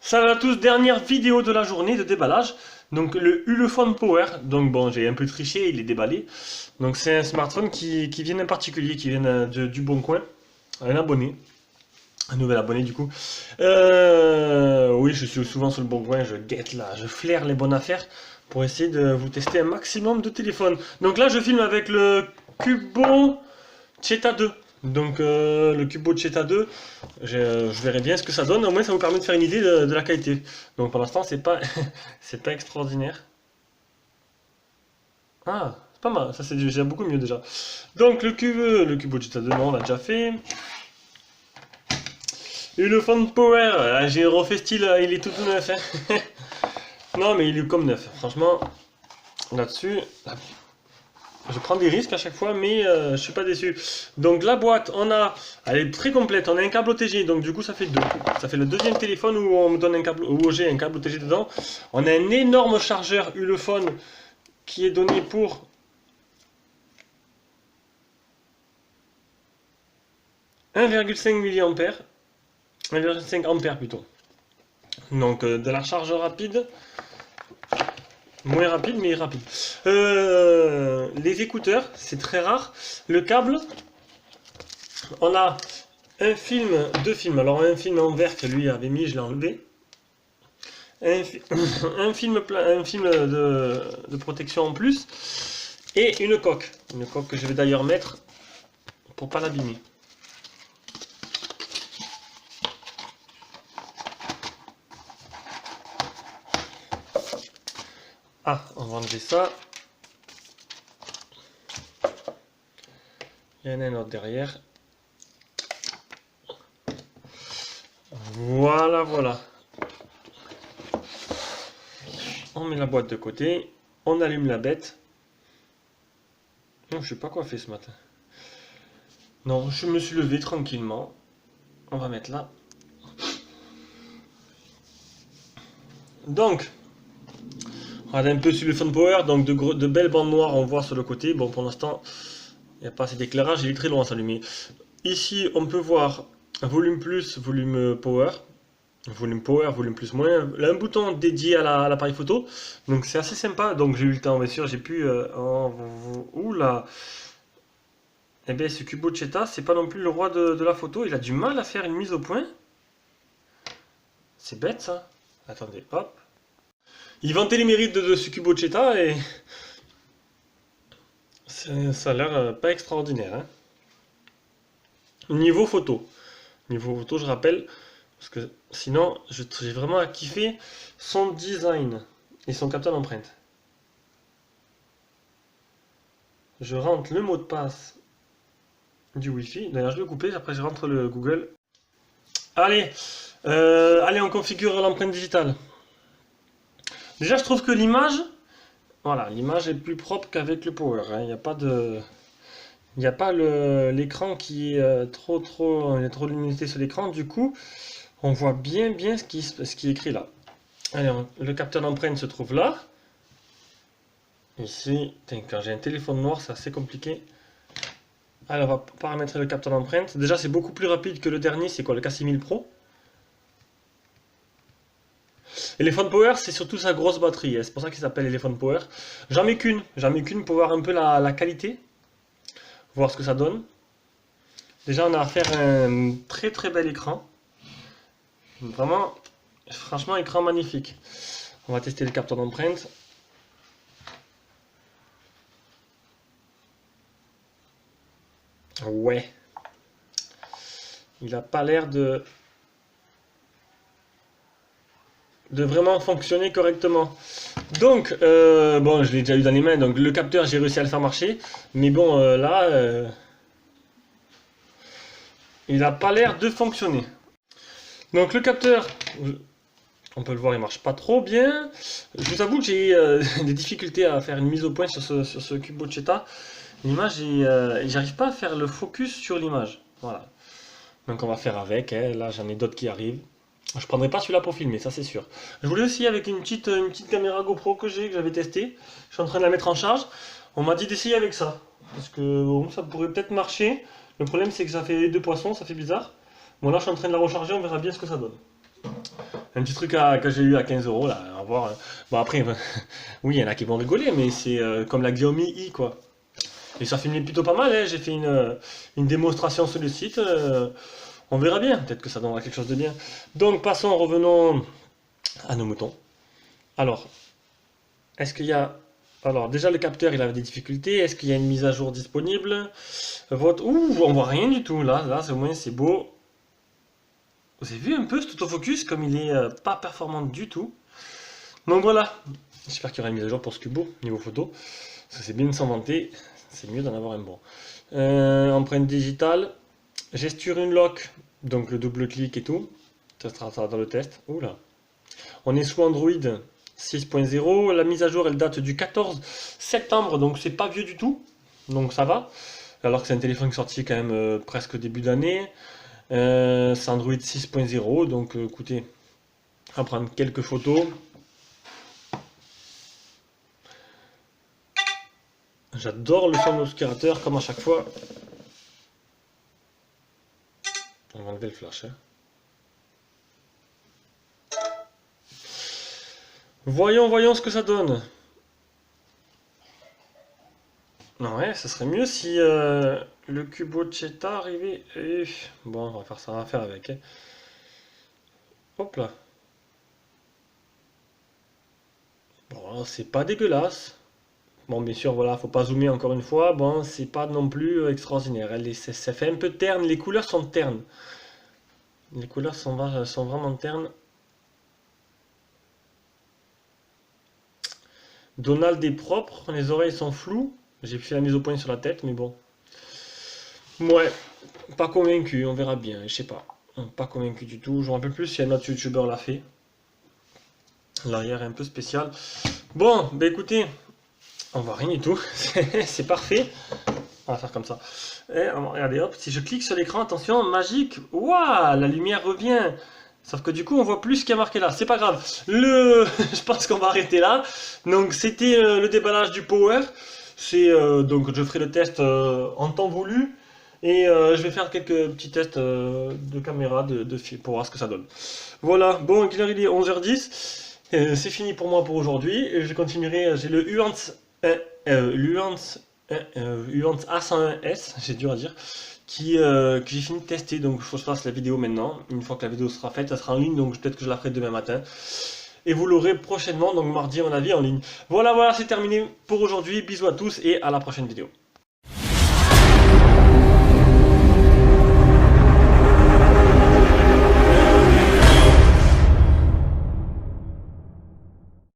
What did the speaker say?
Salut à tous, dernière vidéo de la journée de déballage. Donc le Ulefone Power, donc bon j'ai un peu triché, il est déballé. Donc c'est un smartphone qui vient d'un particulier, qui vient du Bon Coin, un abonné, un nouvel abonné du coup. Oui, je suis souvent sur le Bon Coin, je guette là, je flaire les bonnes affaires pour essayer de vous tester un maximum de téléphones. Donc là je filme avec le Cubo Cheta 2. Donc le Cubo Cheta 2, je verrai bien ce que ça donne, au moins ça vous permet de faire une idée de la qualité. Donc pour l'instant c'est pas c'est pas extraordinaire. Ah, c'est pas mal, ça c'est déjà beaucoup mieux déjà. Donc le Cubo Cheta 2, non, on l'a déjà fait. Ulefone Power, j'ai refait style, il est tout neuf. Hein. Non mais il est comme neuf, franchement, là-dessus... Je prends des risques à chaque fois, mais je suis pas déçu. Donc la boîte, elle est très complète. On a un câble OTG, donc du coup ça fait deux. Ça fait le deuxième téléphone où on me donne un câble, où j'ai un câble OTG dedans. On a un énorme chargeur Ulefone qui est donné pour 1,5 mAh, 1,5 ampères plutôt. Donc de la charge rapide. Moins rapide, mais rapide. Les écouteurs, c'est très rare. Le câble, on a un film, deux films. Alors un film en vert que lui avait mis, je l'ai enlevé. Un film de protection en plus. Et une coque. Une coque que je vais d'ailleurs mettre pour pas l'abîmer. Ah, on va enlever ça. Il y en a un autre derrière. Voilà, voilà. On met la boîte de côté. On allume la bête. Non, je sais pas quoi faire ce matin. Non, je me suis levé tranquillement. On va mettre là. Donc, on regarde un peu sur le Ulefone Power. Donc, de belles bandes noires, on voit sur le côté. Bon, pour l'instant, il n'y a pas assez d'éclairage. Il est très loin à s'allumer. Ici, on peut voir volume plus, volume power. Volume power, volume plus moins. Là, un bouton dédié à l'appareil photo. Donc, c'est assez sympa. Donc, j'ai eu le temps, bien sûr. J'ai pu... Oula. Eh bien, ce Cubo Cheta, c'est pas non plus le roi de la photo. Il a du mal à faire une mise au point. C'est bête, ça. Attendez, hop. Il vantait les mérites de ce Cubo Cheta et... Ça a l'air pas extraordinaire. Hein. Niveau photo. Niveau photo, je rappelle, parce que sinon, j'ai vraiment kiffé son design et son capteur d'empreinte. Je rentre le mot de passe du Wi-Fi. D'ailleurs, je vais le couper, après je rentre le Google. Allez, allez, on configure l'empreinte digitale. Déjà, je trouve que l'image, voilà, l'image est plus propre qu'avec le Power. Hein. Il n'y a pas de... Il n'y a pas l'écran qui est trop il y a trop de luminosité sur l'écran, du coup on voit bien ce qui est écrit là. Allez, le capteur d'empreinte se trouve là. Ici, quand j'ai un téléphone noir, c'est assez compliqué. Alors on va paramétrer le capteur d'empreinte. Déjà c'est beaucoup plus rapide que le dernier, c'est quoi, le K6000 Pro. L'Ulefone Power, c'est surtout sa grosse batterie, hein. C'est pour ça qu'il s'appelle Ulefone Power. J'en mets qu'une pour voir un peu la qualité. Voir ce que ça donne. Déjà on a affaire à un très bel écran. Vraiment, franchement, écran magnifique. On va tester le capteur d'empreinte. Ouais. Il a pas l'air de vraiment fonctionner correctement. Donc, bon, je l'ai déjà eu dans les mains, donc le capteur, j'ai réussi à le faire marcher. Mais bon, là, il n'a pas l'air de fonctionner. Donc le capteur, on peut le voir, il marche pas trop bien. Je vous avoue que j'ai des difficultés à faire une mise au point sur ce Cubo Cheta. L'image, j'arrive pas à faire le focus sur l'image. Voilà. Donc on va faire avec. Hein. Là, j'en ai d'autres qui arrivent. Je prendrai pas celui-là pour filmer, ça c'est sûr. Je voulais aussi avec une petite caméra GoPro que j'avais testée. Je suis en train de la mettre en charge. On m'a dit d'essayer avec ça. Parce que bon, ça pourrait peut-être marcher. Le problème c'est que ça fait deux poissons, ça fait bizarre. Bon là je suis en train de la recharger, on verra bien ce que ça donne. Un petit truc que j'ai eu à 15 euros là, à voir. Bon après, oui, il y en a qui vont rigoler, mais c'est comme la Xiaomi I quoi. Et ça filme plutôt pas mal, hein. J'ai fait une démonstration sur le site. On verra bien, peut-être que ça donnera quelque chose de bien. Donc passons, revenons à nos moutons. Alors, est-ce qu'il y a... Alors déjà le capteur il avait des difficultés. Est-ce qu'il y a une mise à jour disponible? Ouh, on voit rien du tout là. Là, au moins c'est beau. Vous avez vu un peu cet autofocus comme il est pas performant du tout. Donc voilà. J'espère qu'il y aura une mise à jour pour ce Cubo niveau photo. Parce que c'est bien de s'en vanter. C'est mieux d'en avoir un bon. Empreinte digitale. Gesture unlock. Donc le double clic et tout. Ça sera dans le test. Oula. On est sous Android 6.0. La mise à jour elle date du 14 septembre. Donc c'est pas vieux du tout. Donc ça va. Alors que c'est un téléphone qui est sorti quand même presque début d'année. C'est Android 6.0. Donc écoutez. On va prendre quelques photos. J'adore le son de l'aspirateur comme à chaque fois. On va enlever le flash. Hein. Voyons ce que ça donne. Non, ouais, ça serait mieux si le Cubo Cheta arrivait. Bon, on va faire ça, on va faire avec. Hein. Hop là. Bon, c'est pas dégueulasse. Bon, bien sûr, voilà, faut pas zoomer encore une fois. Bon, c'est pas non plus extraordinaire. Ça fait un peu terne. Les couleurs sont ternes. Les couleurs sont vraiment ternes. Donald est propre. Les oreilles sont floues. J'ai fait la mise au point sur la tête, mais bon. Ouais, pas convaincu. On verra bien. Je sais pas. Pas convaincu du tout. Je me rappelle plus si un autre youtubeur l'a fait. L'arrière est un peu spécial. Bon, bah écoutez. On voit rien du tout, c'est parfait. On va faire comme ça. Et regardez, hop, si je clique sur l'écran, attention, magique, waouh, la lumière revient. Sauf que du coup, on voit plus ce qui est marqué là. C'est pas grave. Je pense qu'on va arrêter là. Donc, c'était le déballage du Power. Donc, je ferai le test en temps voulu. Et je vais faire quelques petits tests de caméra pour voir ce que ça donne. Voilà, bon, il est 11h10. C'est fini pour moi pour aujourd'hui. Je continuerai, j'ai le Uance A101S, c'est dur à dire, que j'ai fini de tester, donc il faut que je fasse la vidéo maintenant. Une fois que la vidéo sera faite, ça sera en ligne, donc peut-être que je la ferai demain matin. Et vous l'aurez prochainement, donc mardi à mon avis en ligne. Voilà, c'est terminé pour aujourd'hui. Bisous à tous et à la prochaine vidéo.